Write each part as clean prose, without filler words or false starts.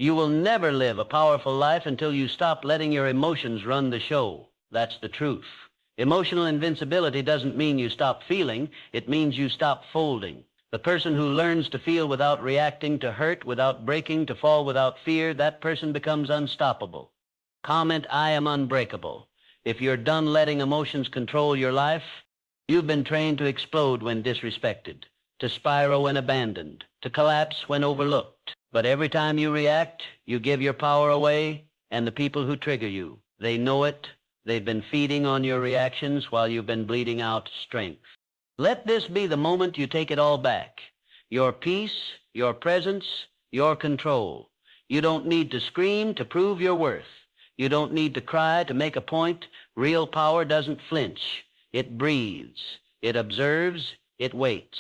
You will never live a powerful life until you stop letting your emotions run the show. That's the truth. Emotional invincibility doesn't mean you stop feeling. It means you stop folding. The person who learns to feel without reacting, to hurt without breaking, to fall without fear, that person becomes unstoppable. Comment, I am unbreakable. If you're done letting emotions control your life, you've been trained to explode when disrespected, to spiral when abandoned, to collapse when overlooked. But every time you react, you give your power away, and the people who trigger you, they know it. They've been feeding on your reactions while you've been bleeding out strength. Let this be the moment you take it all back. Your peace, your presence, your control. You don't need to scream to prove your worth. You don't need to cry to make a point. Real power doesn't flinch. It breathes. It observes. It waits.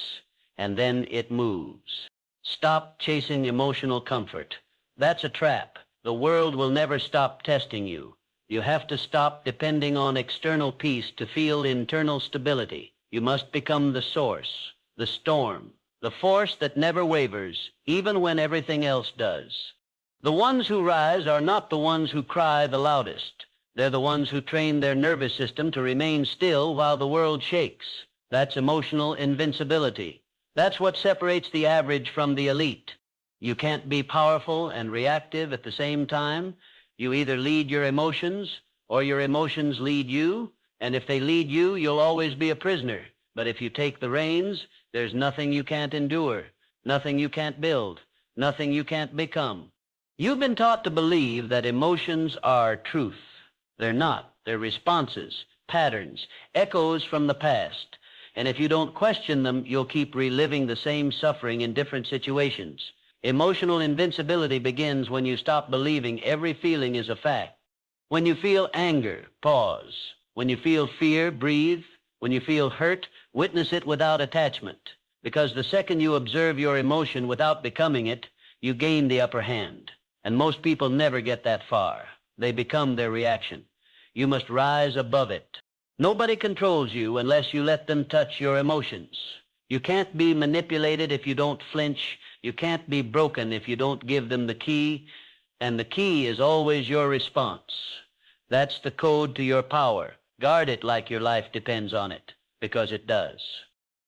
And then it moves. Stop chasing emotional comfort. That's a trap. The world will never stop testing you. You have to stop depending on external peace to feel internal stability. You must become the source, the storm, the force that never wavers, even when everything else does. The ones who rise are not the ones who cry the loudest. They're the ones who train their nervous system to remain still while the world shakes. That's emotional invincibility. That's what separates the average from the elite. You can't be powerful and reactive at the same time. You either lead your emotions or your emotions lead you, and if they lead you, you'll always be a prisoner. But if you take the reins, there's nothing you can't endure, nothing you can't build, nothing you can't become. You've been taught to believe that emotions are truth. They're not. They're responses, patterns, echoes from the past. And if you don't question them, you'll keep reliving the same suffering in different situations. Emotional invincibility begins when you stop believing every feeling is a fact. When you feel anger, pause. When you feel fear, breathe. When you feel hurt, witness it without attachment. Because the second you observe your emotion without becoming it, you gain the upper hand. And most people never get that far. They become their reaction. You must rise above it. Nobody controls you unless you let them touch your emotions. You can't be manipulated if you don't flinch. You can't be broken if you don't give them the key. And the key is always your response. That's the code to your power. Guard it like your life depends on it, because it does.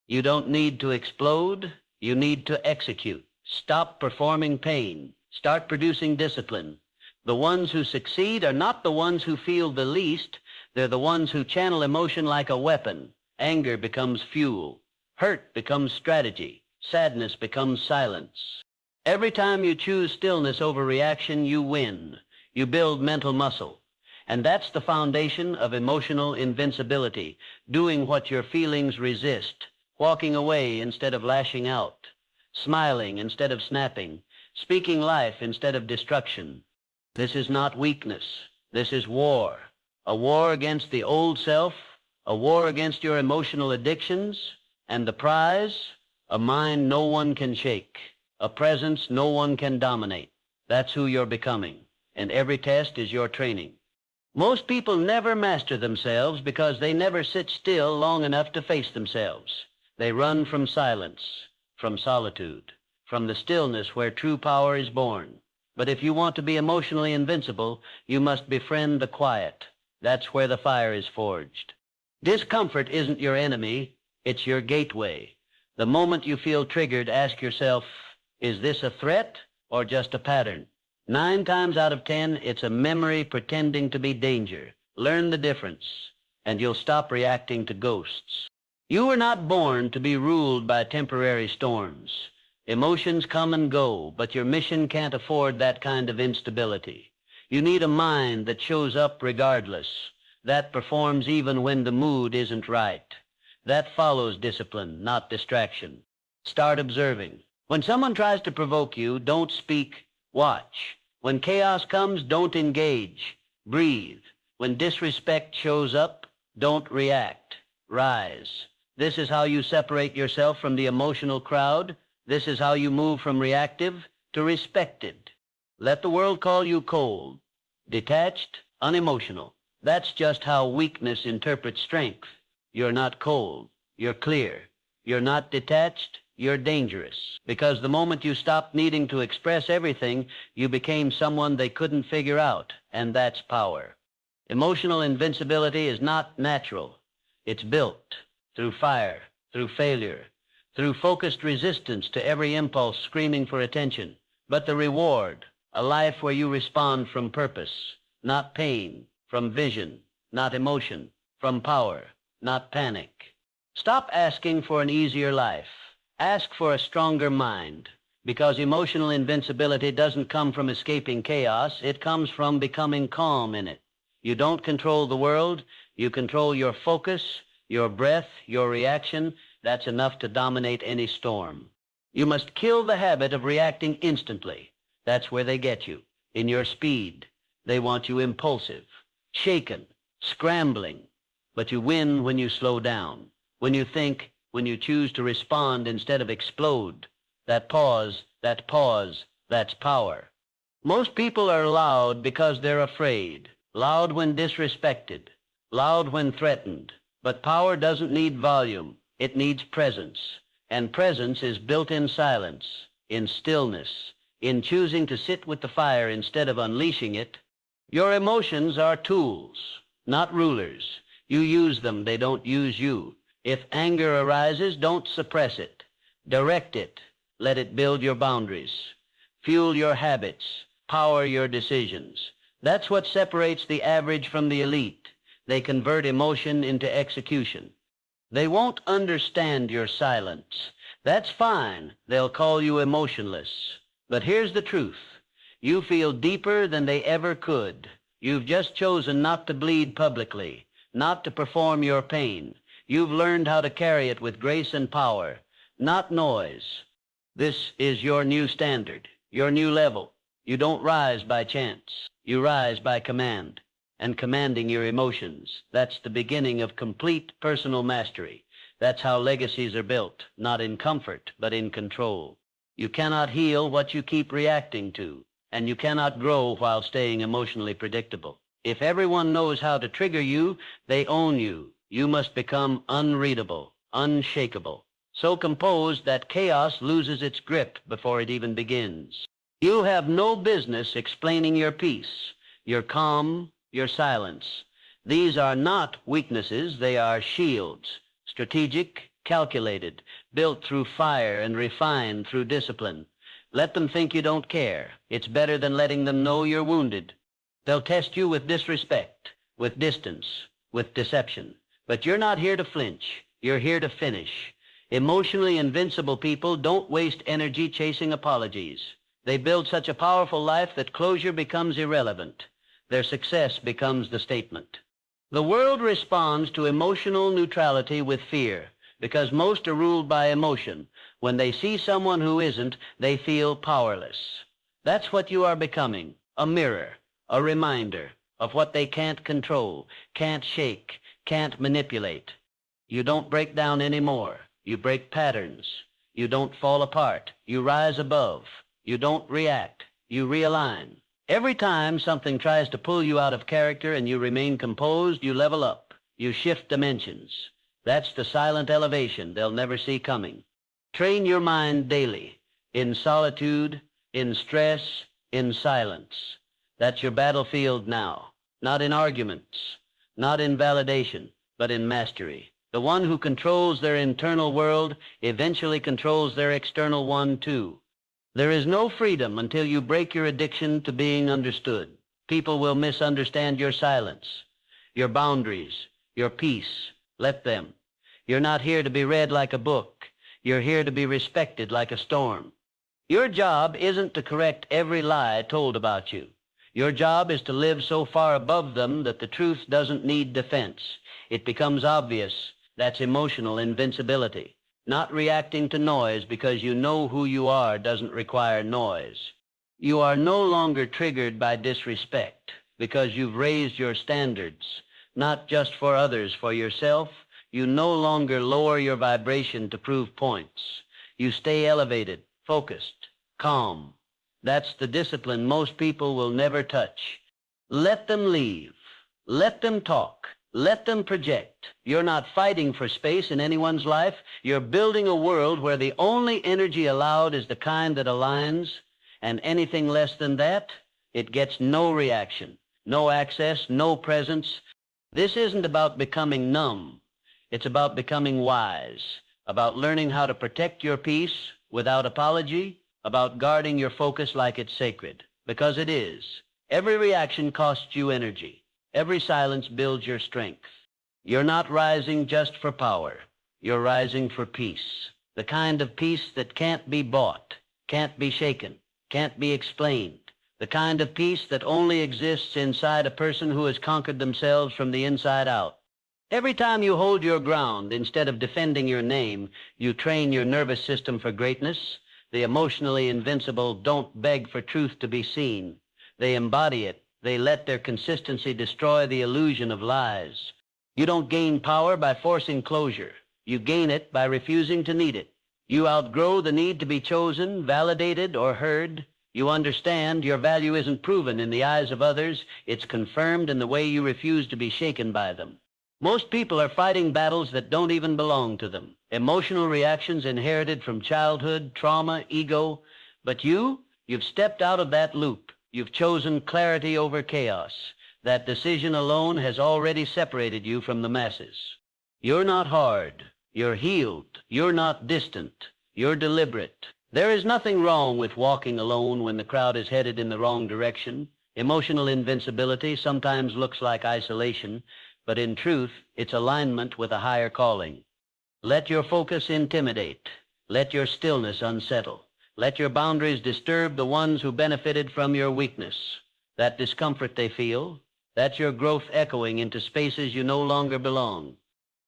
You don't need to explode. You need to execute. Stop performing pain. Start producing discipline. The ones who succeed are not the ones who feel the least. They're the ones who channel emotion like a weapon. Anger becomes fuel. Hurt becomes strategy. Sadness becomes silence. Every time you choose stillness over reaction, you win. You build mental muscle. And that's the foundation of emotional invincibility, doing what your feelings resist, walking away instead of lashing out, smiling instead of snapping, speaking life instead of destruction. This is not weakness. This is war. A war against the old self, a war against your emotional addictions, and the prize, a mind no one can shake, a presence no one can dominate. That's who you're becoming, and every test is your training. Most people never master themselves because they never sit still long enough to face themselves. They run from silence, from solitude, from the stillness where true power is born. But if you want to be emotionally invincible, you must befriend the quiet. That's where the fire is forged. Discomfort isn't your enemy, it's your gateway. The moment you feel triggered, ask yourself, is this a threat or just a pattern? 9 times out of 10, it's a memory pretending to be danger. Learn the difference, and you'll stop reacting to ghosts. You were not born to be ruled by temporary storms. Emotions come and go, but your mission can't afford that kind of instability. You need a mind that shows up regardless, that performs even when the mood isn't right. That follows discipline, not distraction. Start observing. When someone tries to provoke you, don't speak. Watch. When chaos comes, don't engage. Breathe. When disrespect shows up, don't react. Rise. This is how you separate yourself from the emotional crowd. This is how you move from reactive to respected. Let the world call you cold, detached, unemotional. That's just how weakness interprets strength. You're not cold. You're clear. You're not detached. you're dangerous. Because the moment you stopped needing to express everything, you became someone they couldn't figure out, and that's power. Emotional invincibility is not natural. It's built through fire, through failure, through focused resistance to every impulse screaming for attention. But the reward, a life where you respond from purpose, not pain, from vision, not emotion, from power, not panic. Stop asking for an easier life. Ask for a stronger mind, because emotional invincibility doesn't come from escaping chaos. It comes from becoming calm in it. You don't control the world. You control your focus, your breath, your reaction. That's enough to dominate any storm. You must kill the habit of reacting instantly. That's where they get you, in your speed. They want you impulsive, shaken, scrambling. But you win when you slow down, when you think, when you choose to respond instead of explode. That pause, that's power. Most people are loud because they're afraid. Loud when disrespected, loud when threatened. But power doesn't need volume. It needs presence. And presence is built in silence, in stillness, in choosing to sit with the fire instead of unleashing it. Your emotions are tools, not rulers. You use them, they don't use you. If anger arises, don't suppress it. Direct it. Let it build your boundaries, fuel your habits, power your decisions. That's what separates the average from the elite. They convert emotion into execution. They won't understand your silence. That's fine. They'll call you emotionless. But here's the truth. You feel deeper than they ever could. You've just chosen not to bleed publicly, not to perform your pain. You've learned how to carry it with grace and power, not noise. This is your new standard, your new level. You don't rise by chance. You rise by command. And commanding your emotions, that's the beginning of complete personal mastery. That's how legacies are built, not in comfort, but in control. You cannot heal what you keep reacting to, and you cannot grow while staying emotionally predictable. If everyone knows how to trigger you, they own you. You must become unreadable, unshakable, so composed that chaos loses its grip before it even begins. You have no business explaining your peace, your calm, your silence. These are not weaknesses, they are shields, strategic, calculated, built through fire and refined through discipline. Let them think you don't care. It's better than letting them know you're wounded. They'll test you with disrespect, with distance, with deception. But you're not here to flinch. You're here to finish. Emotionally invincible people don't waste energy chasing apologies. They build such a powerful life that closure becomes irrelevant. Their success becomes the statement. The world responds to emotional neutrality with fear, because most are ruled by emotion. When they see someone who isn't, they feel powerless. That's what you are becoming, a mirror, a reminder of what they can't control, can't shake, can't manipulate. You don't break down anymore. You break patterns. You don't fall apart. You rise above. You don't react. You realign. Every time something tries to pull you out of character and you remain composed, you level up. You shift dimensions. That's the silent elevation they'll never see coming. Train your mind daily, in solitude, in stress, in silence. That's your battlefield now, not in arguments, not in validation, but in mastery. The one who controls their internal world eventually controls their external one too. There is no freedom until you break your addiction to being understood. People will misunderstand your silence, your boundaries, your peace. Let them. You're not here to be read like a book. You're here to be respected like a storm. Your job isn't to correct every lie told about you. Your job is to live so far above them that the truth doesn't need defense. It becomes obvious. That's emotional invincibility. Not reacting to noise because you know who you are doesn't require noise. You are no longer triggered by disrespect because you've raised your standards, not just for others, for yourself. You no longer lower your vibration to prove points. You stay elevated, focused, calm. That's the discipline most people will never touch. Let them leave. Let them talk. Let them project. You're not fighting for space in anyone's life. You're building a world where the only energy allowed is the kind that aligns, and anything less than that, it gets no reaction, no access, no presence. This isn't about becoming numb. It's about becoming wise, about learning how to protect your peace without apology, about guarding your focus like it's sacred, because it is. Every reaction costs you energy. Every silence builds your strength. You're not rising just for power. You're rising for peace, the kind of peace that can't be bought, can't be shaken, can't be explained, the kind of peace that only exists inside a person who has conquered themselves from the inside out. Every time you hold your ground instead of defending your name, you train your nervous system for greatness. The emotionally invincible don't beg for truth to be seen. They embody it. They let their consistency destroy the illusion of lies. You don't gain power by forcing closure. You gain it by refusing to need it. You outgrow the need to be chosen, validated, or heard. You understand your value isn't proven in the eyes of others. It's confirmed in the way you refuse to be shaken by them. Most people are fighting battles that don't even belong to them. Emotional reactions inherited from childhood, trauma, ego. But you've stepped out of that loop. You've chosen clarity over chaos. That decision alone has already separated you from the masses. You're not hard. You're healed. You're not distant. You're deliberate. There is nothing wrong with walking alone when the crowd is headed in the wrong direction. Emotional invincibility sometimes looks like isolation, but in truth, it's alignment with a higher calling. Let your focus intimidate. Let your stillness unsettle. Let your boundaries disturb the ones who benefited from your weakness. That discomfort they feel, that's your growth echoing into spaces you no longer belong.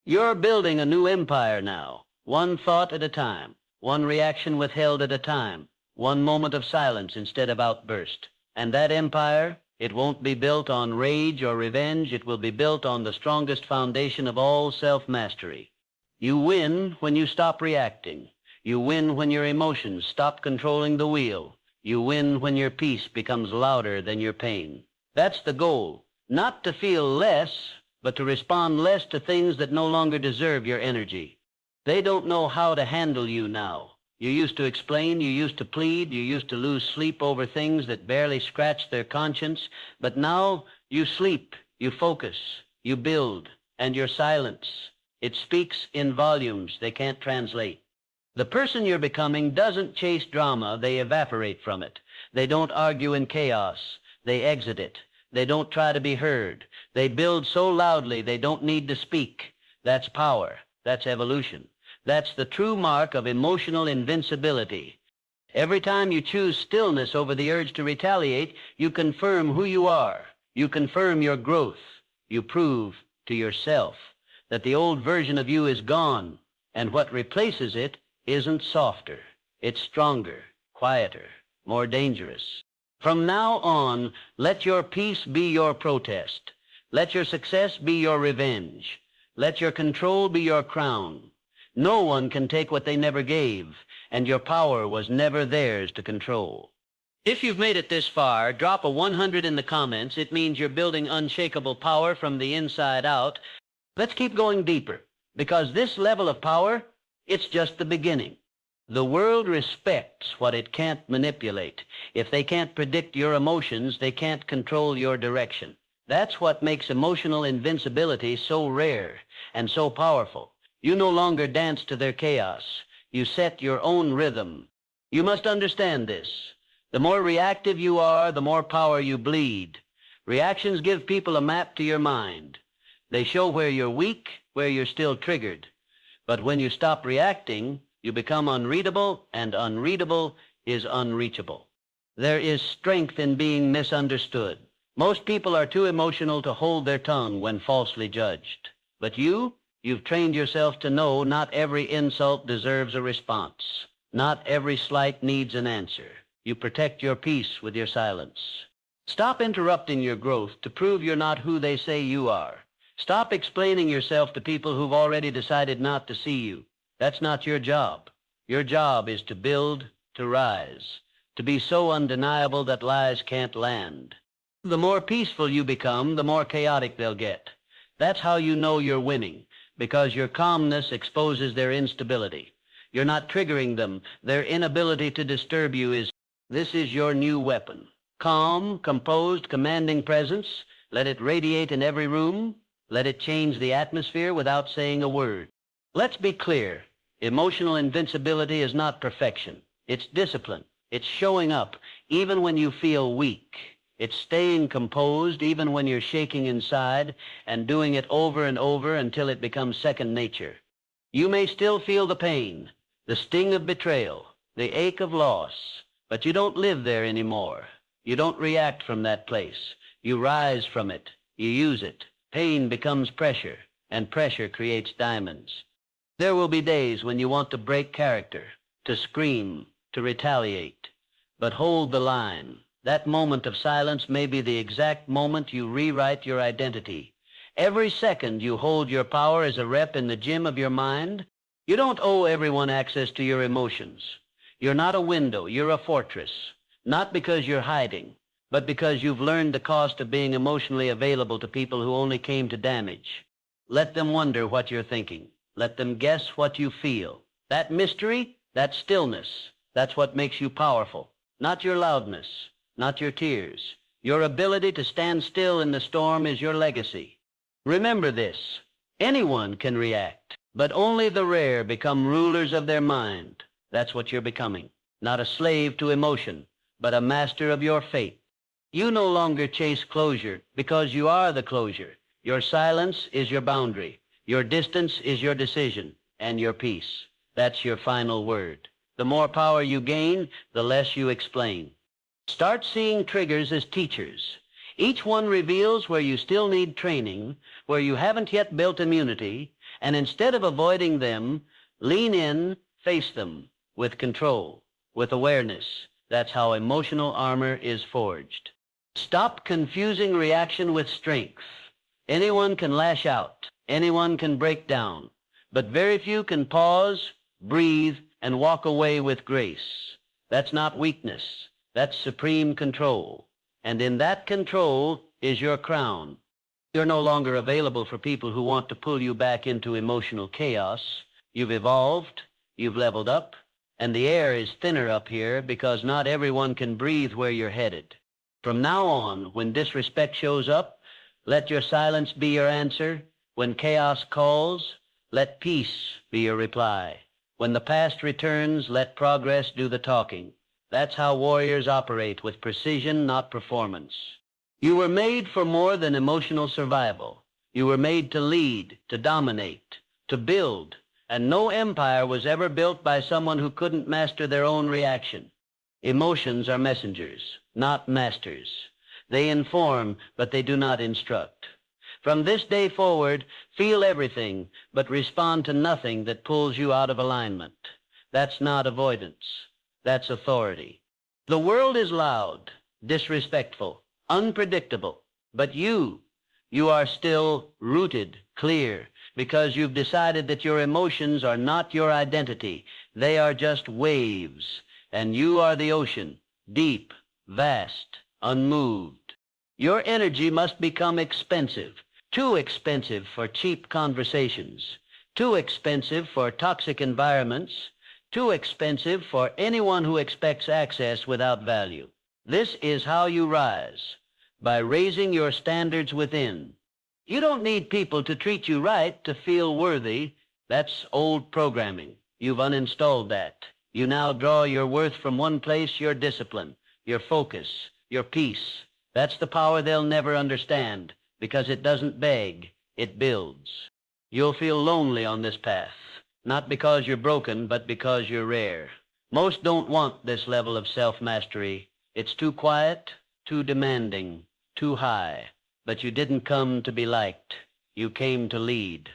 You're building a new empire now, one thought at a time, one reaction withheld at a time, one moment of silence instead of outburst. And that empire, it won't be built on rage or revenge. It will be built on the strongest foundation of all self-mastery. You win when you stop reacting. You win when your emotions stop controlling the wheel. You win when your peace becomes louder than your pain. That's the goal. Not to feel less, but to respond less to things that no longer deserve your energy. They don't know how to handle you now. You used to explain, you used to plead, you used to lose sleep over things that barely scratched their conscience, but now you sleep, you focus, you build, and your silence, it speaks in volumes they can't translate. The person you're becoming doesn't chase drama, they evaporate from it. They don't argue in chaos, they exit it. They don't try to be heard. They build so loudly they don't need to speak. That's power. That's evolution. That's the true mark of emotional invincibility. Every time you choose stillness over the urge to retaliate, you confirm who you are. You confirm your growth. You prove to yourself that the old version of you is gone, and what replaces it isn't softer. It's stronger, quieter, more dangerous. From now on, let your peace be your protest. Let your success be your revenge. Let your control be your crown. No one can take what they never gave, and your power was never theirs to control. If you've made it this far, drop a 100 in the comments. It means you're building unshakable power from the inside out. Let's keep going deeper, because this level of power, it's just the beginning. The world respects what it can't manipulate. If they can't predict your emotions, they can't control your direction. That's what makes emotional invincibility so rare and so powerful. You no longer dance to their chaos. You set your own rhythm. You must understand this. The more reactive you are, the more power you bleed. Reactions give people a map to your mind. They show where you're weak, where you're still triggered. But when you stop reacting, you become unreadable, and unreadable is unreachable. There is strength in being misunderstood. Most people are too emotional to hold their tongue when falsely judged. But you've trained yourself to know not every insult deserves a response. Not every slight needs an answer. You protect your peace with your silence. Stop interrupting your growth to prove you're not who they say you are. Stop explaining yourself to people who've already decided not to see you. That's not your job. Your job is to build, to rise, to be so undeniable that lies can't land. The more peaceful you become, the more chaotic they'll get. That's how you know you're winning, because your calmness exposes their instability. You're not triggering them. Their inability to disturb you is... This is your new weapon. Calm, composed, commanding presence. Let it radiate in every room. Let it change the atmosphere without saying a word. Let's be clear. Emotional invincibility is not perfection. It's discipline. It's showing up even when you feel weak. It's staying composed even when you're shaking inside, and doing it over and over until it becomes second nature. You may still feel the pain, the sting of betrayal, the ache of loss, but you don't live there anymore. You don't react from that place. You rise from it. You use it. Pain becomes pressure, and pressure creates diamonds. There will be days when you want to break character, to scream, to retaliate. But hold the line. That moment of silence may be the exact moment you rewrite your identity. Every second you hold your power as a rep in the gym of your mind. You don't owe everyone access to your emotions. You're not a window, you're a fortress. Not because you're hiding, but because you've learned the cost of being emotionally available to people who only came to damage. Let them wonder what you're thinking. Let them guess what you feel. That mystery, that stillness, that's what makes you powerful. Not your loudness, not your tears. Your ability to stand still in the storm is your legacy. Remember this. Anyone can react, but only the rare become rulers of their mind. That's what you're becoming. Not a slave to emotion, but a master of your fate. You no longer chase closure because you are the closure. Your silence is your boundary. Your distance is your decision, and your peace. That's your final word. The more power you gain, the less you explain. Start seeing triggers as teachers. Each one reveals where you still need training, where you haven't yet built immunity, and instead of avoiding them, lean in, face them, with control, with awareness. That's how emotional armor is forged. Stop confusing reaction with strength. Anyone can lash out. Anyone can break down. But very few can pause, breathe, and walk away with grace. That's not weakness. That's supreme control. And in that control is your crown. You're no longer available for people who want to pull you back into emotional chaos. You've evolved, you've leveled up, and the air is thinner up here because not everyone can breathe where you're headed. From now on, when disrespect shows up, let your silence be your answer. When chaos calls, let peace be your reply. When the past returns, let progress do the talking. That's how warriors operate, with precision, not performance. You were made for more than emotional survival. You were made to lead, to dominate, to build, and no empire was ever built by someone who couldn't master their own reaction. Emotions are messengers, not masters. They inform, but they do not instruct. From this day forward, feel everything, but respond to nothing that pulls you out of alignment. That's not avoidance. That's authority. The world is loud, disrespectful, unpredictable, but you are still rooted, clear, because you've decided that your emotions are not your identity. They are just waves, and you are the ocean, deep, vast, unmoved. Your energy must become expensive, too expensive for cheap conversations, too expensive for toxic environments, too expensive for anyone who expects access without value. This is how you rise, by raising your standards within. You don't need people to treat you right to feel worthy. That's old programming. You've uninstalled that. You now draw your worth from one place: your discipline, your focus, your peace. That's the power they'll never understand, because it doesn't beg, it builds. You'll feel lonely on this path, not because you're broken, but because you're rare. Most don't want this level of self-mastery. It's too quiet, too demanding, too high. But you didn't come to be liked. You came to lead.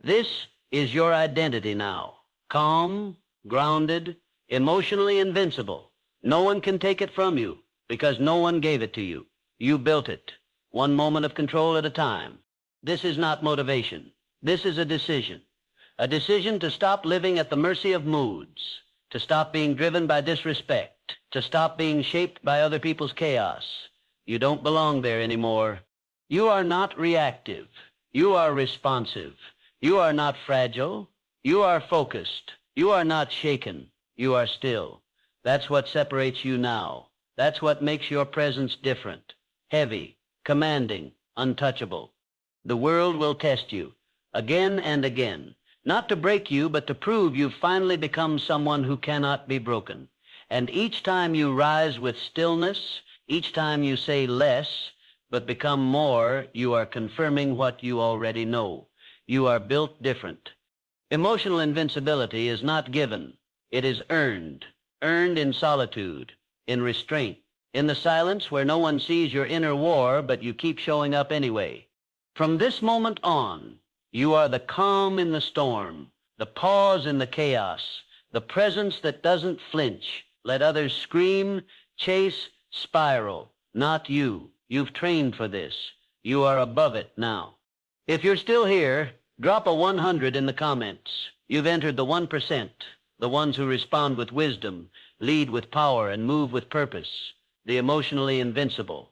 This is your identity now. Calm, grounded, emotionally invincible. No one can take it from you, because no one gave it to you. You built it, one moment of control at a time. This is not motivation. This is a decision. A decision to stop living at the mercy of moods, to stop being driven by disrespect, to stop being shaped by other people's chaos. You don't belong there anymore. You are not reactive. You are responsive. You are not fragile. You are focused. You are not shaken. You are still. That's what separates you now. That's what makes your presence different, heavy, commanding, untouchable. The world will test you, again and again, not to break you, but to prove you've finally become someone who cannot be broken. And each time you rise with stillness, each time you say less, but become more, you are confirming what you already know. You are built different. Emotional invincibility is not given. It is earned in solitude, in restraint, in the silence where no one sees your inner war, but you keep showing up anyway. From this moment on, you are the calm in the storm, the pause in the chaos, the presence that doesn't flinch. Let others scream, chase, spiral. Not you. You've trained for this. You are above it now. If you're still here, drop a 100 in the comments. You've entered the 1%, the ones who respond with wisdom, lead with power, and move with purpose, the emotionally invincible.